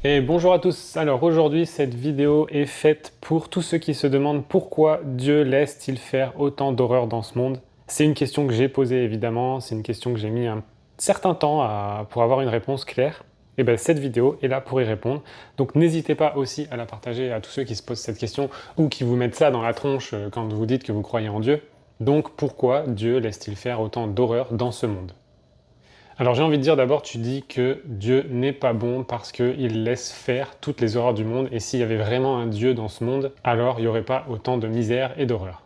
Et bonjour à tous. Alors aujourd'hui, cette vidéo est faite pour tous ceux qui se demandent pourquoi Dieu laisse-t-il faire autant d'horreurs dans ce monde. C'est une question que j'ai posée évidemment, c'est une question que j'ai mis un certain temps pour avoir une réponse claire. Et bien cette vidéo est là pour y répondre. Donc n'hésitez pas aussi à la partager à tous ceux qui se posent cette question ou qui vous mettent ça dans la tronche quand vous dites que vous croyez en Dieu. Donc pourquoi Dieu laisse-t-il faire autant d'horreurs dans ce monde ? Alors j'ai envie de dire d'abord, tu dis que Dieu n'est pas bon parce qu'il laisse faire toutes les horreurs du monde, et s'il y avait vraiment un Dieu dans ce monde, alors il n'y aurait pas autant de misère et d'horreur.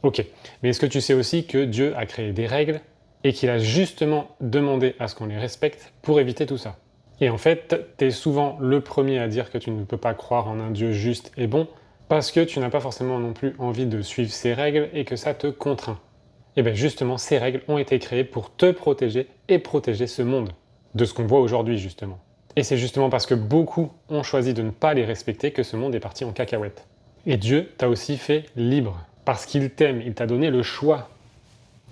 Ok, mais est-ce que tu sais aussi que Dieu a créé des règles et qu'il a justement demandé à ce qu'on les respecte pour éviter tout ça? Et en fait, tu es souvent le premier à dire que tu ne peux pas croire en un Dieu juste et bon parce que tu n'as pas forcément non plus envie de suivre ses règles et que ça te contraint. Et bien justement, ces règles ont été créées pour te protéger et protéger ce monde, de ce qu'on voit aujourd'hui justement. Et c'est justement parce que beaucoup ont choisi de ne pas les respecter que ce monde est parti en cacahuète. Et Dieu t'a aussi fait libre, parce qu'il t'aime, il t'a donné le choix.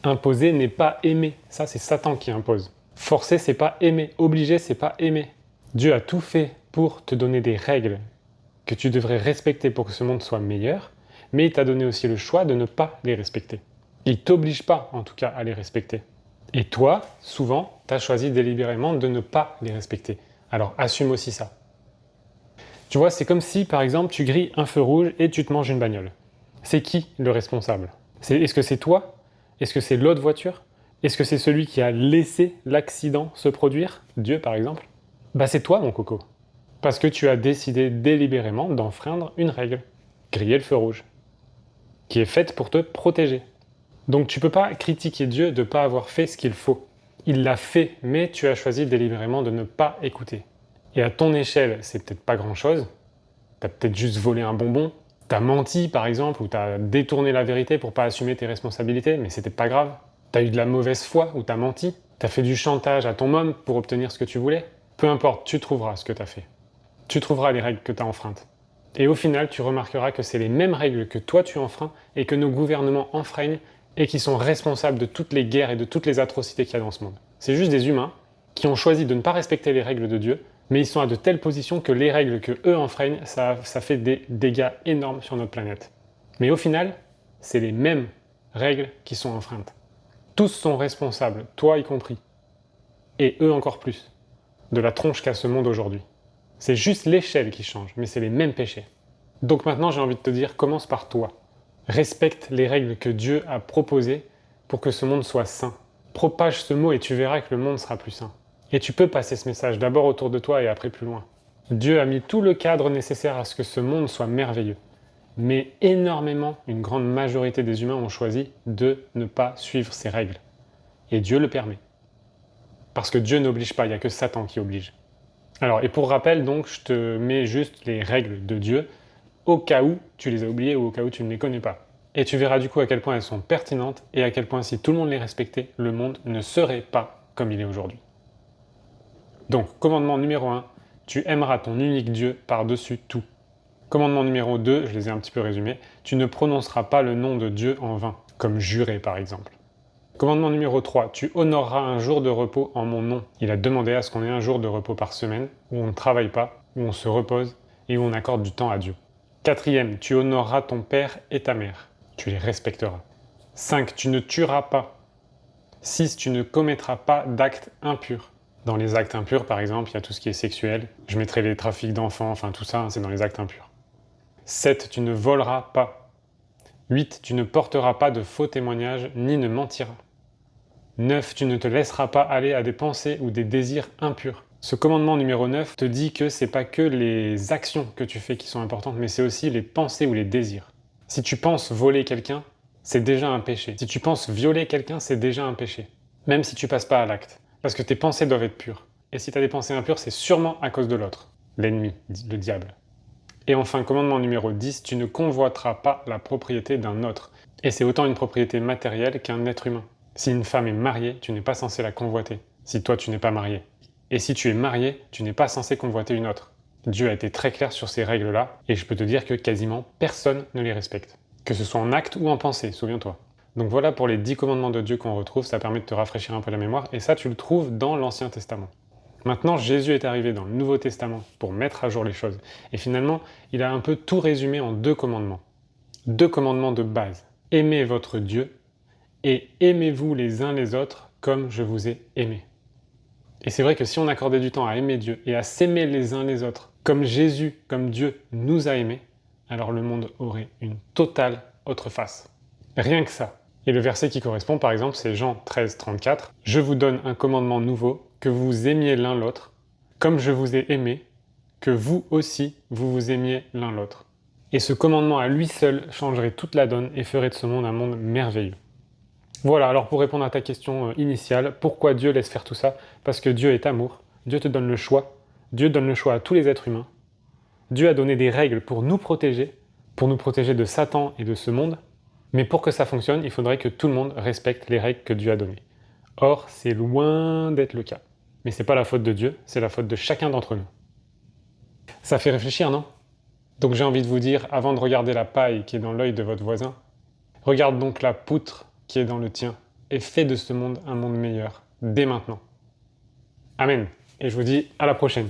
Imposer n'est pas aimer, ça c'est Satan qui impose. Forcer c'est pas aimer, obliger c'est pas aimer. Dieu a tout fait pour te donner des règles que tu devrais respecter pour que ce monde soit meilleur, mais il t'a donné aussi le choix de ne pas les respecter. Il ne t'oblige pas, en tout cas, à les respecter. Et toi, souvent, tu as choisi délibérément de ne pas les respecter. Alors, assume aussi ça. Tu vois, c'est comme si, par exemple, tu grilles un feu rouge et tu te manges une bagnole. C'est qui le responsable? Est-ce que c'est toi? Est-ce que c'est l'autre voiture? Est-ce que c'est celui qui a laissé l'accident se produire? Dieu, par exemple? Bah, c'est toi, mon coco. Parce que tu as décidé délibérément d'enfreindre une règle. Griller le feu rouge. Qui est faite pour te protéger. Donc tu ne peux pas critiquer Dieu de ne pas avoir fait ce qu'il faut. Il l'a fait, mais tu as choisi délibérément de ne pas écouter. Et à ton échelle, c'est peut-être pas grand-chose. Tu as peut-être juste volé un bonbon. Tu as menti, par exemple, ou tu as détourné la vérité pour pas assumer tes responsabilités, mais c'était pas grave. Tu as eu de la mauvaise foi, ou tu as menti. Tu as fait du chantage à ton môme pour obtenir ce que tu voulais. Peu importe, tu trouveras ce que tu as fait. Tu trouveras les règles que tu as enfreintes. Et au final, tu remarqueras que c'est les mêmes règles que toi tu enfreins et que nos gouvernements enfreignent et qui sont responsables de toutes les guerres et de toutes les atrocités qu'il y a dans ce monde. C'est juste des humains qui ont choisi de ne pas respecter les règles de Dieu, mais ils sont à de telles positions que les règles que eux enfreignent, ça fait des dégâts énormes sur notre planète. Mais au final, c'est les mêmes règles qui sont enfreintes. Tous sont responsables, toi y compris, et eux encore plus, de la tronche qu'a ce monde aujourd'hui. C'est juste l'échelle qui change, mais c'est les mêmes péchés. Donc maintenant, j'ai envie de te dire, commence par toi. Respecte les règles que Dieu a proposées pour que ce monde soit sain. Propage ce mot et tu verras que le monde sera plus sain. Et tu peux passer ce message d'abord autour de toi et après plus loin. Dieu a mis tout le cadre nécessaire à ce que ce monde soit merveilleux. Mais énormément, une grande majorité des humains ont choisi de ne pas suivre ces règles. Et Dieu le permet. Parce que Dieu n'oblige pas, il n'y a que Satan qui oblige. Alors, et pour rappel, donc, je te mets juste les règles de Dieu au cas où tu les as oubliées ou au cas où tu ne les connais pas. Et tu verras du coup à quel point elles sont pertinentes et à quel point si tout le monde les respectait, le monde ne serait pas comme il est aujourd'hui. Donc, commandement numéro 1, tu aimeras ton unique Dieu par-dessus tout. Commandement numéro 2, je les ai un petit peu résumés, tu ne prononceras pas le nom de Dieu en vain, comme juré par exemple. Commandement numéro 3, tu honoreras un jour de repos en mon nom. Il a demandé à ce qu'on ait un jour de repos par semaine, où on ne travaille pas, où on se repose et où on accorde du temps à Dieu. 4e, tu honoreras ton père et ta mère. Tu les respecteras. 5, tu ne tueras pas. 6, tu ne commettras pas d'actes impurs. Dans les actes impurs, par exemple, il y a tout ce qui est sexuel. Je mettrai les trafics d'enfants, enfin tout ça, c'est dans les actes impurs. 7, tu ne voleras pas. 8, tu ne porteras pas de faux témoignages ni ne mentiras. 9, tu ne te laisseras pas aller à des pensées ou des désirs impurs. Ce commandement numéro 9 te dit que c'est pas que les actions que tu fais qui sont importantes, mais c'est aussi les pensées ou les désirs. Si tu penses voler quelqu'un, c'est déjà un péché. Si tu penses violer quelqu'un, c'est déjà un péché. Même si tu passes pas à l'acte. Parce que tes pensées doivent être pures. Et si tu as des pensées impures, c'est sûrement à cause de l'autre. L'ennemi, le diable. Et enfin, commandement numéro 10, tu ne convoiteras pas la propriété d'un autre. Et c'est autant une propriété matérielle qu'un être humain. Si une femme est mariée, tu n'es pas censé la convoiter. Si toi, tu n'es pas marié. Et si tu es marié, tu n'es pas censé convoiter une autre. Dieu a été très clair sur ces règles-là, et je peux te dire que quasiment personne ne les respecte. Que ce soit en acte ou en pensée, souviens-toi. Donc voilà pour les 10 commandements de Dieu qu'on retrouve, ça permet de te rafraîchir un peu la mémoire, et ça tu le trouves dans l'Ancien Testament. Maintenant, Jésus est arrivé dans le Nouveau Testament pour mettre à jour les choses. Et finalement, il a un peu tout résumé en 2 commandements. 2 commandements de base. Aimez votre Dieu et aimez-vous les uns les autres comme je vous ai aimé. Et c'est vrai que si on accordait du temps à aimer Dieu et à s'aimer les uns les autres, comme Jésus, comme Dieu nous a aimés, alors le monde aurait une totale autre face. Rien que ça. Et le verset qui correspond, par exemple, c'est Jean 13, 34. « Je vous donne un commandement nouveau, que vous aimiez l'un l'autre, comme je vous ai aimé, que vous aussi, vous vous aimiez l'un l'autre. » Et ce commandement à lui seul changerait toute la donne et ferait de ce monde un monde merveilleux. Voilà, alors pour répondre à ta question initiale, pourquoi Dieu laisse faire tout ça? Parce que Dieu est amour, Dieu te donne le choix, Dieu donne le choix à tous les êtres humains. Dieu a donné des règles pour nous protéger de Satan et de ce monde, mais pour que ça fonctionne, il faudrait que tout le monde respecte les règles que Dieu a données. Or, c'est loin d'être le cas. Mais c'est pas la faute de Dieu, c'est la faute de chacun d'entre nous. Ça fait réfléchir, non? Donc j'ai envie de vous dire, avant de regarder la paille qui est dans l'œil de votre voisin, regarde donc la poutre qui est dans le tien, et fais de ce monde un monde meilleur, dès maintenant. Amen. Et je vous dis à la prochaine.